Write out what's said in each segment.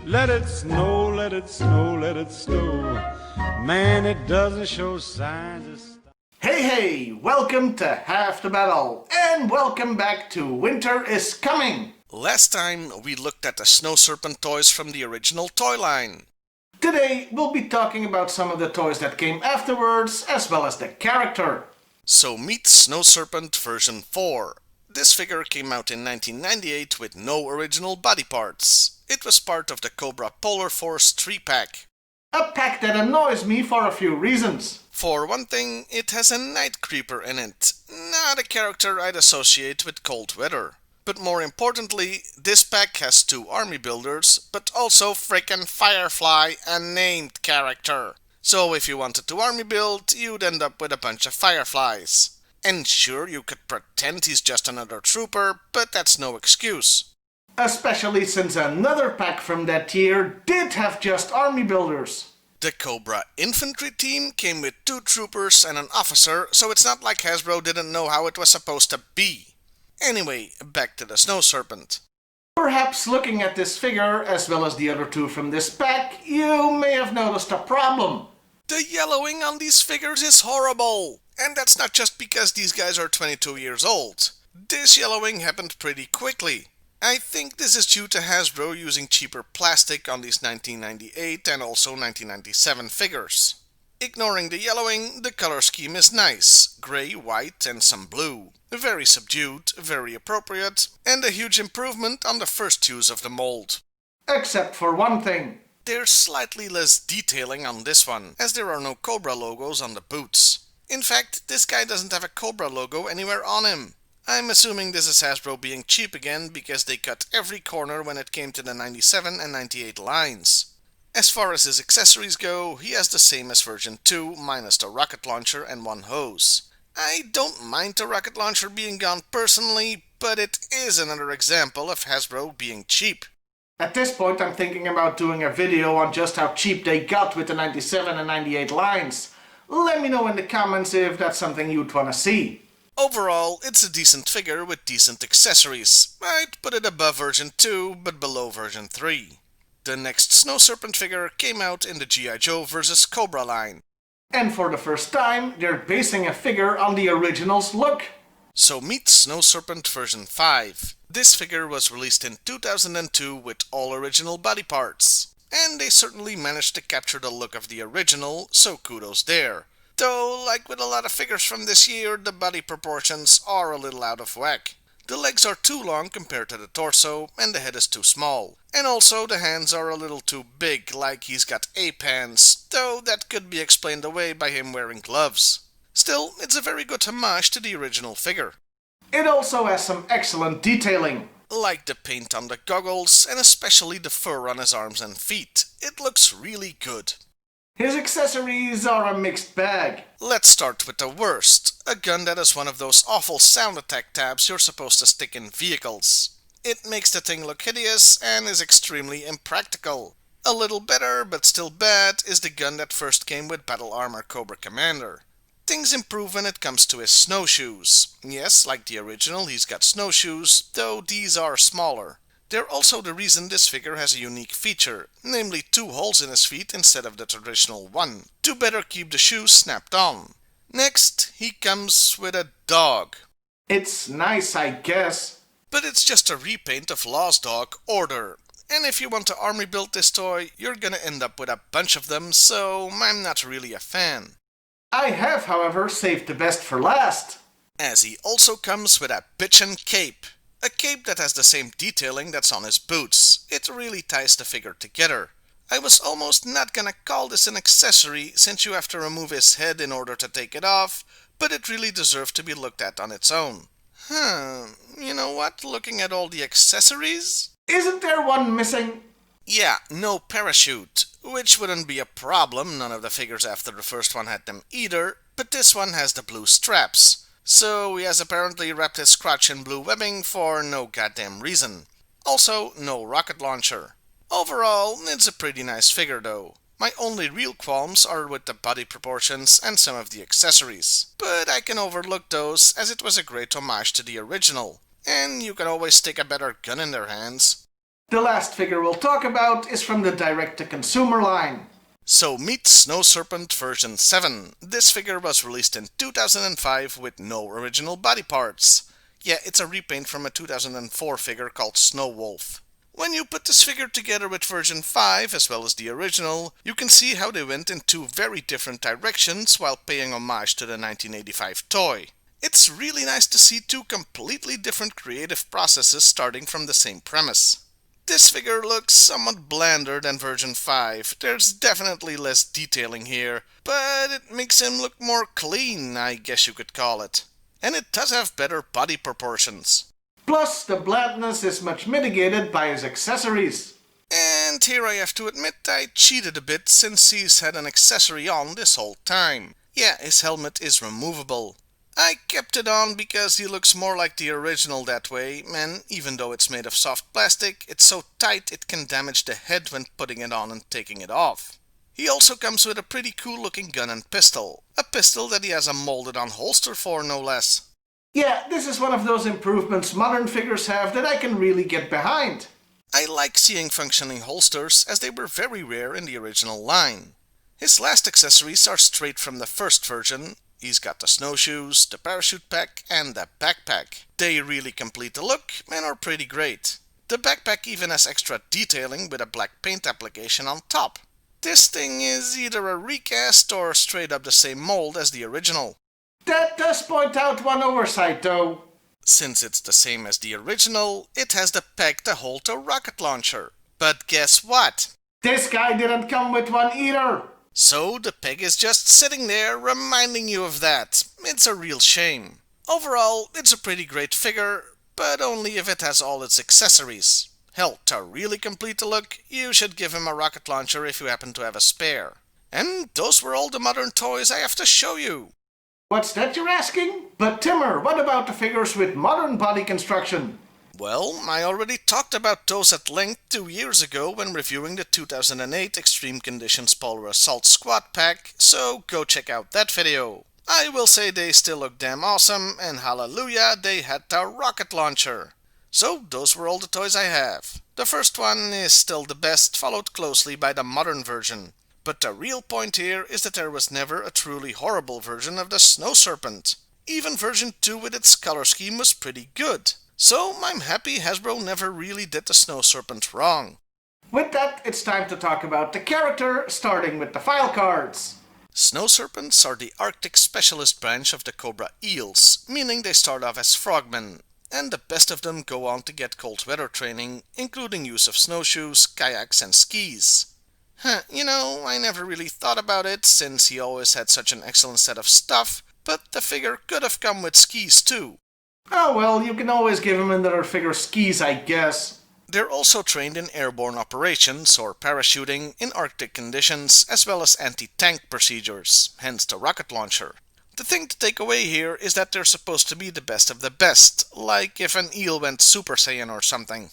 Let it snow, let it snow, let it snow. Man, it doesn't show signs of stop. Hey, welcome to Half the Battle, and welcome back to Winter is Coming. Last time we looked at the Snow Serpent toys from the original toy line. Today we'll be talking about some of the toys that came afterwards, as well as the character. So meet Snow Serpent version 4. This figure came out in 1998 with no original body parts. It was part of the Cobra Polar Force 3-pack. A pack that annoys me for a few reasons. For one thing, it has a Night Creeper in it, not a character I'd associate with cold weather. But more importantly, this pack has two army builders, but also frickin' Firefly, a named character. So if you wanted to army build, you'd end up with a bunch of Fireflies. And sure, you could pretend he's just another trooper, but that's no excuse. Especially since another pack from that year did have just army builders. The Cobra infantry team came with two troopers and an officer, so it's not like Hasbro didn't know how it was supposed to be. Anyway, back to the Snow Serpent. Perhaps looking at this figure, as well as the other two from this pack, you may have noticed a problem. The yellowing on these figures is horrible! And that's not just because these guys are 22 years old. This yellowing happened pretty quickly. I think this is due to Hasbro using cheaper plastic on these 1998 and also 1997 figures. Ignoring the yellowing, the color scheme is nice. Gray, white and some blue. Very subdued, very appropriate, and a huge improvement on the first use of the mold. Except for one thing. There's slightly less detailing on this one, as there are no Cobra logos on the boots. In fact, this guy doesn't have a Cobra logo anywhere on him. I'm assuming this is Hasbro being cheap again because they cut every corner when it came to the 97 and 98 lines. As far as his accessories go, he has the same as version 2 minus the rocket launcher and one hose. I don't mind the rocket launcher being gone personally, but it is another example of Hasbro being cheap. At this point I'm thinking about doing a video on just how cheap they got with the 97 and 98 lines. Let me know in the comments if that's something you'd want to see. Overall, it's a decent figure with decent accessories. I'd put it above version 2, but below version 3. The next Snow Serpent figure came out in the G.I.Joe vs. Cobra line. And for the first time, they're basing a figure on the original's look. So meet Snow Serpent version 5. This figure was released in 2002 with all original body parts. And they certainly managed to capture the look of the original, so kudos there. Though, like with a lot of figures from this year, the body proportions are a little out of whack. The legs are too long compared to the torso, and the head is too small. And also the hands are a little too big, like he's got ape hands, though that could be explained away by him wearing gloves. Still, it's a very good homage to the original figure. It also has some excellent detailing. Like the paint on the goggles, and especially the fur on his arms and feet. It looks really good. His accessories are a mixed bag. Let's start with the worst. A gun that is one of those awful sound attack tabs you're supposed to stick in vehicles. It makes the thing look hideous and is extremely impractical. A little better, but still bad, is the gun that first came with Battle Armor Cobra Commander. Things improve when it comes to his snowshoes. Yes, like the original, he's got snowshoes, though these are smaller. They're also the reason this figure has a unique feature, namely 2 holes in his feet instead of the traditional one, to better keep the shoes snapped on. Next, he comes with a dog. It's nice, I guess. But it's just a repaint of Lost Dog Order. And if you want to army build this toy, you're gonna end up with a bunch of them, so I'm not really a fan. I have, however, saved the best for last. As he also comes with a bitchin' cape. A cape that has the same detailing that's on his boots. It really ties the figure together. I was almost not gonna call this an accessory since you have to remove his head in order to take it off, but it really deserved to be looked at on its own. You know what? Looking at all the accessories? Isn't there one missing? Yeah, no parachute. Which wouldn't be a problem, none of the figures after the first one had them either, but this one has the blue straps. So he has apparently wrapped his crotch in blue webbing for no goddamn reason. Also, no rocket launcher. Overall, it's a pretty nice figure though. My only real qualms are with the body proportions and some of the accessories. But I can overlook those as it was a great homage to the original. And you can always stick a better gun in their hands. The last figure we'll talk about is from the direct-to-consumer line. So meet Snow Serpent version 7. This figure was released in 2005 with no original body parts. Yeah, it's a repaint from a 2004 figure called Snow Wolf. When you put this figure together with version 5 as well as the original, you can see how they went in two very different directions while paying homage to the 1985 toy. It's really nice to see two completely different creative processes starting from the same premise. This figure looks somewhat blander than version 5, there's definitely less detailing here, but it makes him look more clean, I guess you could call it. And it does have better body proportions. Plus, the blandness is much mitigated by his accessories. And here I have to admit I cheated a bit since he's had an accessory on this whole time. Yeah, his helmet is removable. I kept it on because he looks more like the original that way, and even though it's made of soft plastic, it's so tight it can damage the head when putting it on and taking it off. He also comes with a pretty cool looking gun and pistol. A pistol that he has a molded on holster for, no less. Yeah, this is one of those improvements modern figures have that I can really get behind. I like seeing functioning holsters as they were very rare in the original line. His last accessories are straight from the first version. He's got the snowshoes, the parachute pack and the backpack. They really complete the look and are pretty great. The backpack even has extra detailing with a black paint application on top. This thing is either a recast or straight up the same mold as the original. That does point out one oversight though. Since it's the same as the original, it has the peg to hold the rocket launcher. But guess what? This guy didn't come with one either. So the peg is just sitting there reminding you of that. It's a real shame. Overall, it's a pretty great figure, but only if it has all its accessories. Hell, to really complete the look, you should give him a rocket launcher if you happen to have a spare. And those were all the modern toys I have to show you. What's that you're asking? But Timur, what about the figures with modern body construction? Well, I already talked about those at length 2 years ago when reviewing the 2008 Extreme Conditions Polar Assault Squad pack, so go check out that video. I will say they still look damn awesome, and hallelujah, they had the rocket launcher. So those were all the toys I have. The first one is still the best, followed closely by the modern version. But the real point here is that there was never a truly horrible version of the Snow Serpent. Even version 2 with its color scheme was pretty good. So I'm happy Hasbro never really did the Snow Serpent wrong. With that, it's time to talk about the character, starting with the file cards. Snow Serpents are the Arctic specialist branch of the Cobra Eels, meaning they start off as frogmen, and the best of them go on to get cold weather training, including use of snowshoes, kayaks and skis. You know, I never really thought about it, since he always had such an excellent set of stuff, but the figure could have come with skis too. Oh well, you can always give him another figure skis, I guess. They're also trained in airborne operations or parachuting in Arctic conditions, as well as anti-tank procedures, hence the rocket launcher. The thing to take away here is that they're supposed to be the best of the best, like if an eel went Super Saiyan or something.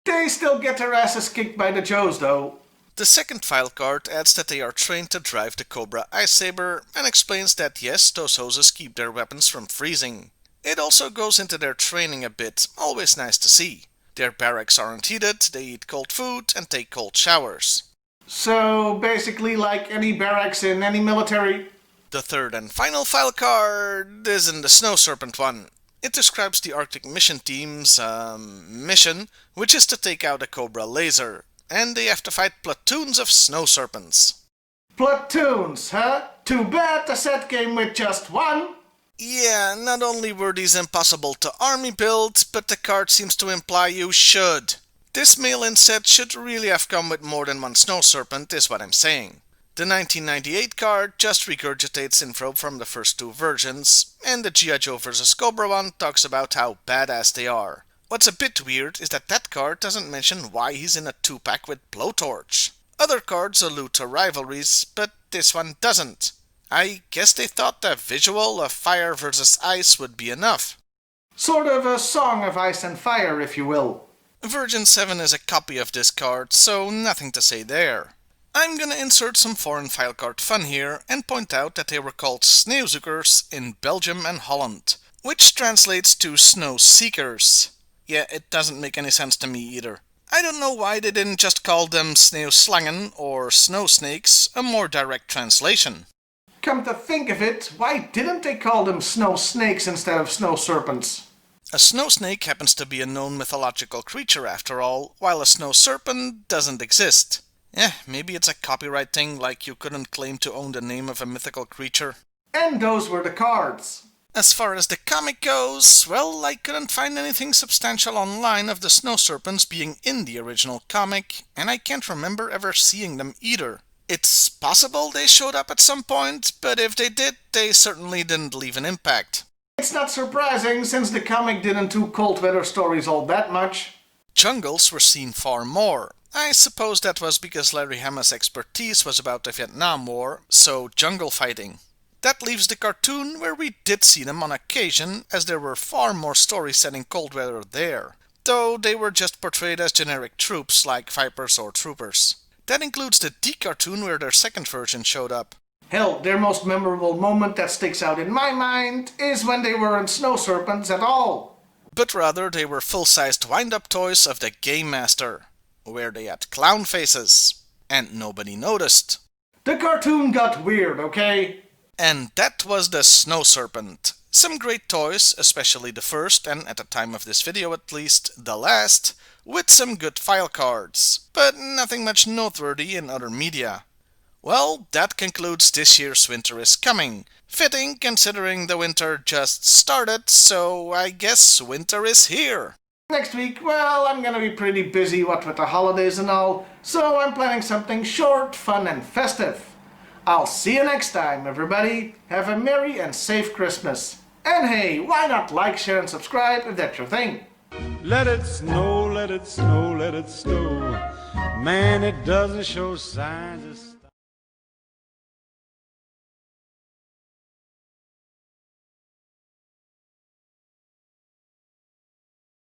They still get their asses kicked by the Joes though. The second file card adds that they are trained to drive the Cobra Ice Saber and explains that yes, those hoses keep their weapons from freezing. It also goes into their training a bit, always nice to see. Their barracks aren't heated, they eat cold food and take cold showers. So basically like any barracks in any military. The third and final file card isn't the Snow Serpent one. It describes the Arctic mission team's mission, which is to take out a Cobra laser. And they have to fight platoons of Snow Serpents. Platoons, huh? Too bad the set came with just one. Yeah, not only were these impossible to army build, but the card seems to imply you should. This mail-in set should really have come with more than one Snow Serpent, is what I'm saying. The 1998 card just regurgitates info from the first two versions, and the G.I.Joe vs. Cobra one talks about how badass they are. What's a bit weird is that that card doesn't mention why he's in a 2-pack with Blowtorch. Other cards allude to rivalries, but this one doesn't. I guess they thought the visual of fire versus ice would be enough. Sort of a song of ice and fire, if you will. Version 7 is a copy of this card, so nothing to say there. I'm gonna insert some foreign file card fun here and point out that they were called Sneeuwzoekers in Belgium and Holland, which translates to Snow Seekers. Yeah, it doesn't make any sense to me either. I don't know why they didn't just call them sneeuwslangen or snow snakes, a more direct translation. Come to think of it, why didn't they call them snow snakes instead of snow serpents? A snow snake happens to be a known mythological creature after all, while a snow serpent doesn't exist. Maybe it's a copyright thing, like you couldn't claim to own the name of a mythical creature. And those were the cards. As far as the comic goes, well, I couldn't find anything substantial online of the snow serpents being in the original comic, and I can't remember ever seeing them either. It's possible they showed up at some point, but if they did, they certainly didn't leave an impact. It's not surprising, since the comic didn't do cold weather stories all that much. Jungles were seen far more. I suppose that was because Larry Hama's expertise was about the Vietnam War, so jungle fighting. That leaves the cartoon, where we did see them on occasion, as there were far more stories set in cold weather there, though they were just portrayed as generic troops like Vipers or Troopers. That includes the D cartoon, where their second version showed up. Hell, their most memorable moment that sticks out in my mind is when they weren't snow serpents at all. But rather they were full-sized wind-up toys of the Game Master, where they had clown faces, and nobody noticed. The cartoon got weird, okay? And that was the Snow Serpent. Some great toys, especially the first, and at the time of this video at least, the last, with some good file cards, but nothing much noteworthy in other media. Well, that concludes this year's Winter is Coming. Fitting, considering the winter just started, so I guess winter is here. Next week, well, I'm gonna be pretty busy what with the holidays and all, so I'm planning something short, fun and festive. I'll see you next time, everybody. Have a merry and safe Christmas. And hey, why not like, share and subscribe if that's your thing? Let it snow, let it snow, let it snow. Man, it doesn't show signs of